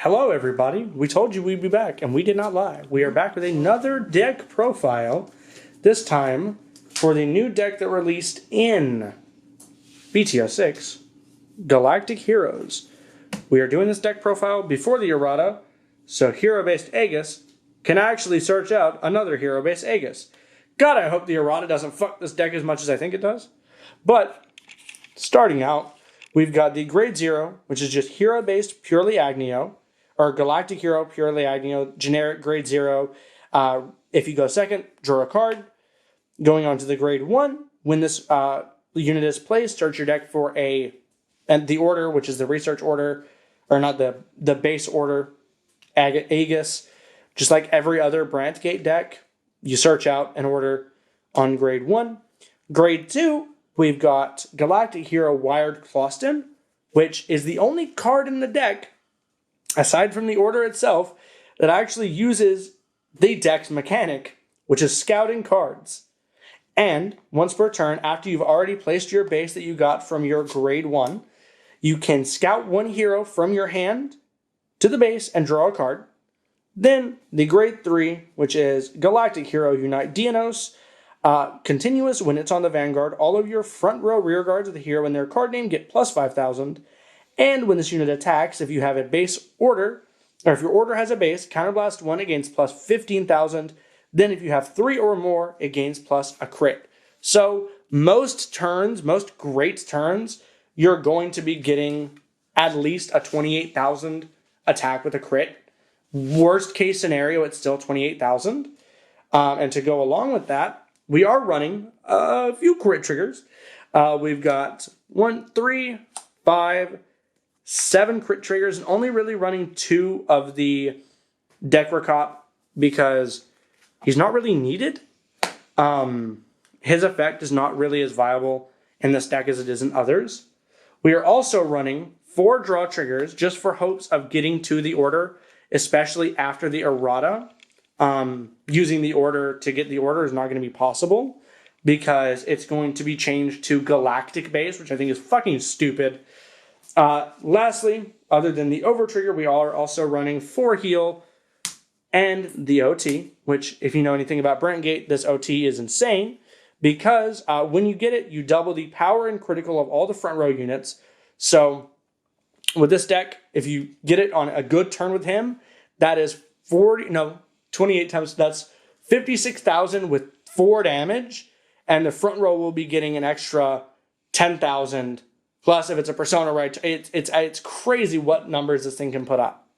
Hello everybody, we told you we'd be back, and we did not lie. We are back with another deck profile, this time for the new deck that released in BTO 6, Galactic Heroes. We are doing this deck profile before the errata, so hero-based Aegis can actually search out another hero-based Aegis. God, I hope the errata doesn't fuck this deck as much as I think it does. But, starting out, we've got the Grade 0, which is just hero-based purely Agnio, or Galactic Hero, purely Agnio, generic Grade 0. If you go second, draw a card. Going on to the Grade 1, when this unit is placed, search your deck for and the order, which is the research order, or not the base order, Aegis. Just like every other Branch Gate deck, you search out an order on Grade 1. Grade 2, we've got Galactic Hero Wired Closton, which is the only card in the deck, aside from the order itself, that actually uses the deck's mechanic, which is scouting cards. And once per turn, after you've already placed your base that you got from your Grade 1, you can scout one hero from your hand to the base and draw a card. Then the Grade 3, which is Galactic Hero Unite Dianos, continuous when it's on the Vanguard. All of your front row rear guards of the hero and their card name get plus 5,000. And when this unit attacks, if you have a base order, or if your order has a base, counterblast 1 against plus 15,000. Then if you have 3 or more, it gains plus a crit. So most turns, most great turns, you're going to be getting at least a 28,000 attack with a crit. Worst case scenario, it's still 28,000. And to go along with that, we are running a few crit triggers. We've got 1, 3, 5, 7 crit triggers, and only really running 2 of the deck recop because he's not really needed. His effect is not really as viable in this deck as it is in others. We are also running 4 draw triggers just for hopes of getting to the order, especially after the errata. Using the order to get the order is not going to be possible because it's going to be changed to Galactic base, which I think is fucking stupid. Lastly, other than the over trigger, we are also running 4 heal and the OT, which if you know anything about Branch Gate, this OT is insane because when you get it, you double the power and critical of all the front row units. So with this deck, if you get it on a good turn with him, that is 28 times, that's 56,000 with 4 damage, and the front row will be getting an extra 10,000. Plus, if it's a persona, right, it's crazy what numbers this thing can put up.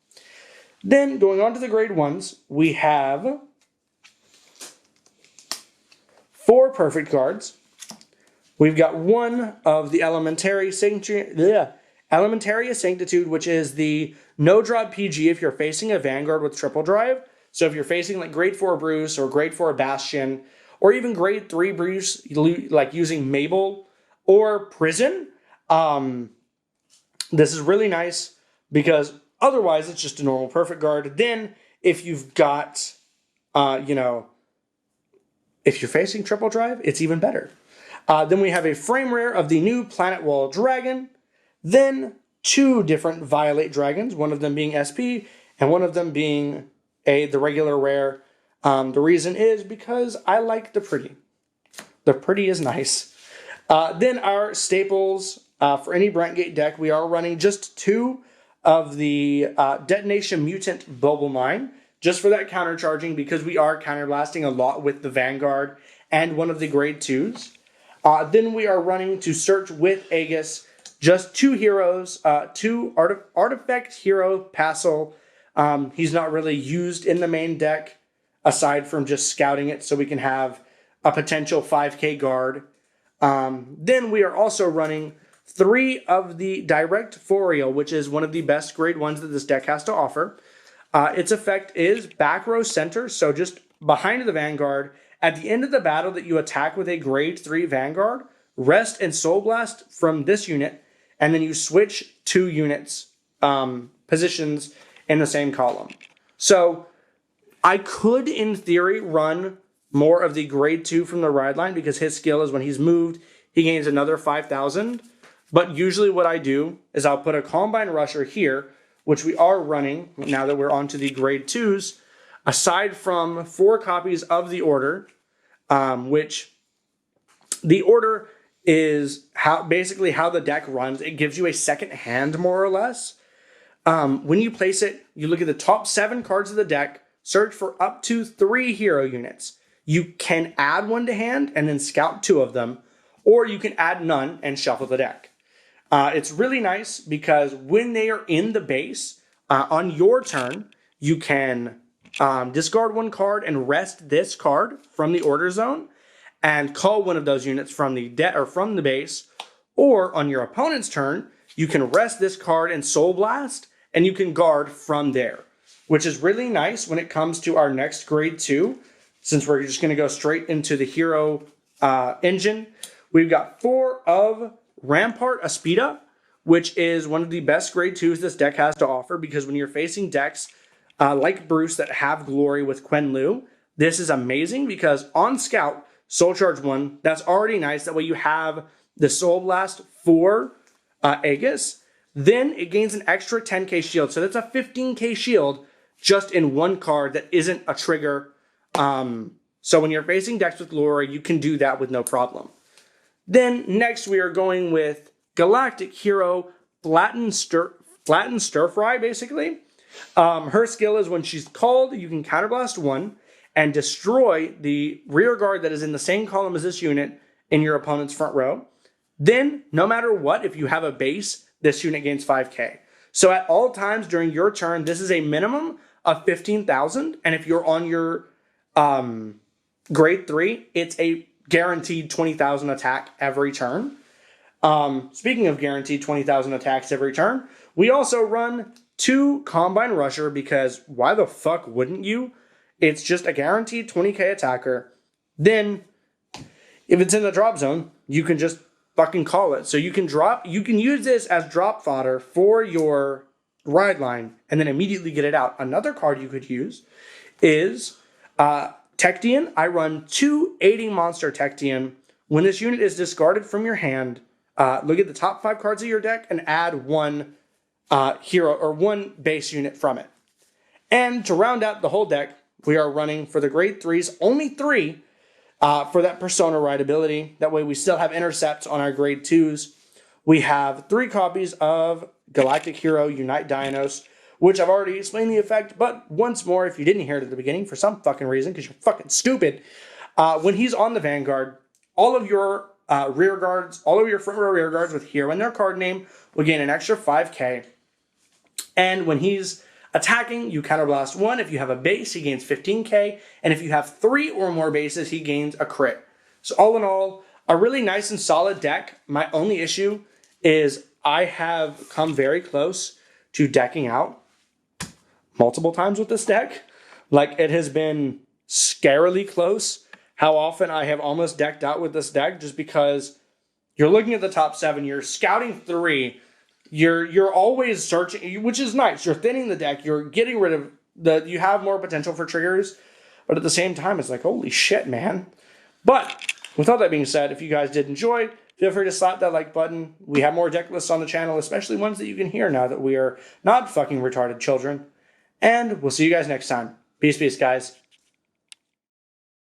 Then, going on to the Grade 1s, we have 4 perfect cards. We've got 1 of the Elementaria Sanctitude, which is the no-drop PG if you're facing a Vanguard with triple drive. So if you're facing like Grade 4 Bruce or Grade 4 Bastion, or even Grade 3 Bruce, like using Mabel or Prison, this is really nice because otherwise it's just a normal perfect guard. Then if you've got, if you're facing triple drive, it's even better. Then we have a frame rare of the new Planet Wall Dragon. Then 2 different Violate Dragons, one of them being SP and one of them being the regular rare. The reason is because I like the pretty. The pretty is nice. Then our staples, for any Branch Gate deck, we are running just 2 of the Detonation Mutant Bubble Mine, just for that countercharging because we are counterblasting a lot with the Vanguard and one of the Grade 2s. Then we are running to search with Aegis, just 2 heroes, 2 Artifact Hero Passel. He's not really used in the main deck, aside from just scouting it so we can have a potential 5k guard. Then we are also running 3 of the Direct Forial, which is one of the best Grade 1s that this deck has to offer. Its effect is back row center, so just behind the Vanguard. At the end of the battle that you attack with a Grade 3 Vanguard, rest and Soul Blast from this unit, and then you switch 2 units positions in the same column. So I could, in theory, run more of the Grade 2 from the ride line because his skill is when he's moved, he gains another 5,000. But usually what I do is I'll put a Combine Rusher here, which we are running now that we're on to the grade 2s, aside from 4 copies of the order, which the order is basically how the deck runs. It gives you a second hand, more or less. When you place it, you look at the top 7 cards of the deck, search for up to 3 hero units. You can add 1 to hand and then scout 2 of them, or you can add none and shuffle the deck. It's really nice because when they are in the base, on your turn, you can discard 1 card and rest this card from the order zone and call 1 of those units from the from the base. Or on your opponent's turn, you can rest this card and Soul Blast, and you can guard from there, which is really nice when it comes to our next grade 2. Since we're just going to go straight into the hero engine, we've got 4 of Rampart Aspida, which is one of the best grade 2s this deck has to offer, because when you're facing decks like Bruce that have Glory with Quen Lu, this is amazing because on Scout, Soul Charge 1, that's already nice. That way you have the Soul Blast for Aegis. Then it gains an extra 10k shield. So that's a 15k shield just in 1 card that isn't a trigger. So when you're facing decks with Glory, you can do that with no problem. Then next we are going with Galactic hero Flatten Stir Fry, basically. Her skill is when she's called, you can counterblast 1 and destroy the rear guard that is in the same column as this unit in your opponent's front row. Then, no matter what, if you have a base, this unit gains 5k. So at all times during your turn, this is a minimum of 15,000. And if you're on your grade 3, it's a guaranteed 20,000 attack every turn. Speaking of guaranteed 20,000 attacks every turn, we also run 2 Combine Rusher because why the fuck wouldn't you? It's just a guaranteed 20k attacker. Then, if it's in the drop zone, you can just fucking call it. So you can use this as drop fodder for your ride line and then immediately get it out. Another card you could use is Tectian. I run 2 aiding monster Tectian. When this unit is discarded from your hand, look at the top 5 cards of your deck and add 1 hero or 1 base unit from it. And to round out the whole deck, we are running for the grade 3s, only 3 for that Persona Ride ability. That way we still have intercepts on our grade 2s. We have 3 copies of Galactic Hero Unite Dianos, which I've already explained the effect, but once more, if you didn't hear it at the beginning for some fucking reason, because you're fucking stupid, when he's on the Vanguard, all of your rear guards, all of your front row rear guards with hero in their card name will gain an extra 5k. And when he's attacking, you counterblast 1. If you have a base, he gains 15k. And if you have 3 or more bases, he gains a crit. So all in all, a really nice and solid deck. My only issue is I have come very close to decking out multiple times with this deck. Like, it has been scarily close how often I have almost decked out with this deck, just because you're looking at the top 7, you're scouting 3, you're always searching, which is nice. You're thinning the deck, you're getting rid of you have more potential for triggers, but at the same time, it's like, holy shit, man. But with all that being said, if you guys did enjoy, feel free to slap that like button. We have more deck lists on the channel, especially ones that you can hear now that we are not fucking retarded children. And we'll see you guys next time. Peace, peace, guys.